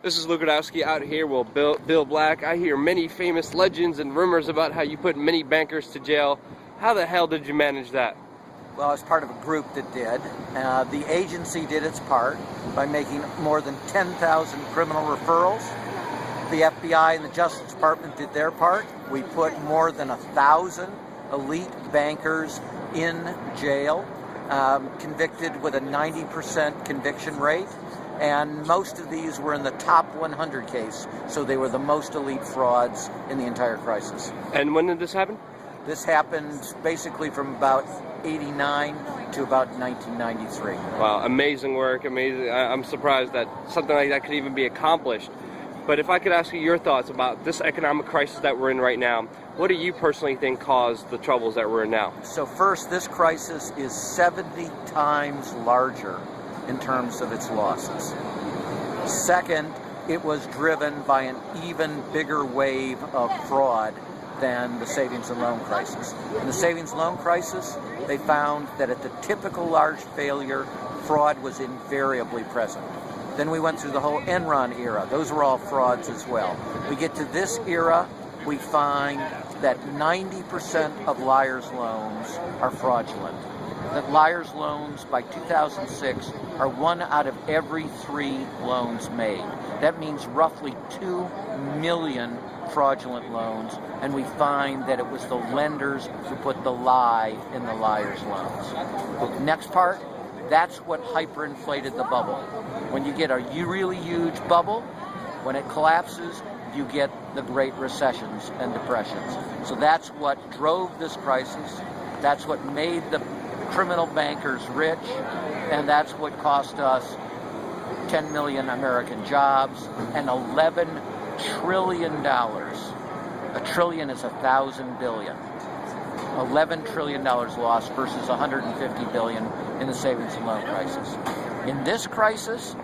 This is Luke Radowski out here with Bill Black. I hear many famous legends and rumors about how you put many bankers to jail. How the hell did you manage that? Well, I was part of a group that did. The agency did its part by making more than 10,000 criminal referrals. The FBI and the Justice Department did their part. We put more than 1,000 elite bankers in jail, convicted with a 90% conviction rate. And most of these were in the top 100 case, so they were the most elite frauds in the entire crisis. And when did this happen? This happened basically from about 89 to about 1993. Wow, amazing work, amazing. I'm surprised that something like that could even be accomplished. But if I could ask you your thoughts about this economic crisis that we're in right now, what do you personally think caused the troubles that we're in now? So first, this crisis is 70 times larger in terms of its losses. Second, it was driven by an even bigger wave of fraud than the savings and loan crisis. In the savings and loan crisis, they found that at the typical large failure, fraud was invariably present. Then we went through the whole Enron era. Those were all frauds as well. We get to this era, we find that 90% of liars' loans are fraudulent. That liars' loans by 2006 are 1 out of every 3 loans made. That means roughly 2 million fraudulent loans, and we find that it was the lenders who put the lie in the liars' loans. Next part, that's what hyperinflated the bubble. When you get a really huge bubble, when it collapses, you get the Great Recessions and Depressions. So that's what drove this crisis. That's what made the criminal bankers rich, and that's what cost us 10 million American jobs and $11 trillion. A trillion is 1,000 billion. $11 trillion lost versus 150 billion in the savings and loan crisis. In this crisis,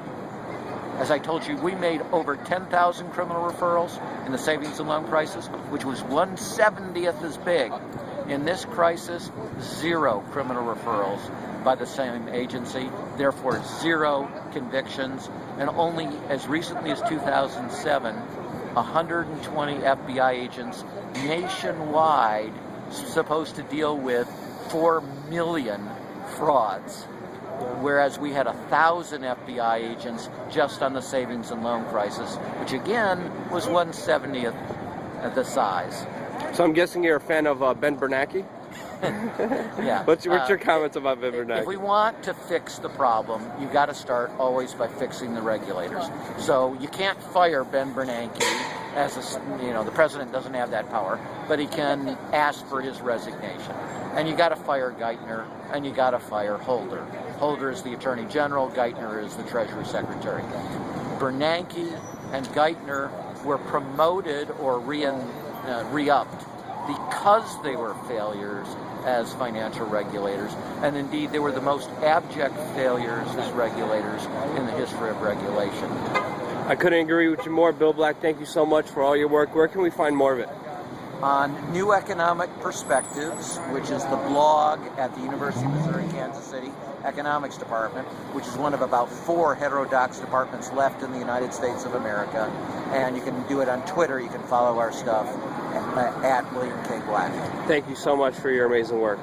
as I told you, we made over 10,000 criminal referrals in the savings and loan crisis, which was 1/70th as big. In this crisis, 0 criminal referrals by the same agency, therefore 0 convictions, and only as recently as 2007, 120 FBI agents nationwide supposed to deal with 4 million frauds, whereas we had 1,000 FBI agents just on the savings and loan crisis, which again was 1/70th the size. So I'm guessing you're a fan of Ben Bernanke? Yeah. What's your comments about Ben Bernanke? If we want to fix the problem, you got to start always by fixing the regulators. So you can't fire Ben Bernanke the president doesn't have that power, but he can ask for his resignation. And you got to fire Geithner, and you got to fire Holder. Holder is the Attorney General, Geithner is the Treasury Secretary. Bernanke and Geithner were promoted or re-upped because they were failures as financial regulators, and indeed they were the most abject failures as regulators in the history of regulation. I couldn't agree with you more, Bill Black. Thank you so much for all your work. Where can we find more of it? On New Economic Perspectives, which is the blog at the University of Missouri Kansas City Economics Department, which is one of about 4 heterodox departments left in the United States of America. And you can do it on Twitter. You can follow our stuff at William K. Black. Thank you so much for your amazing work.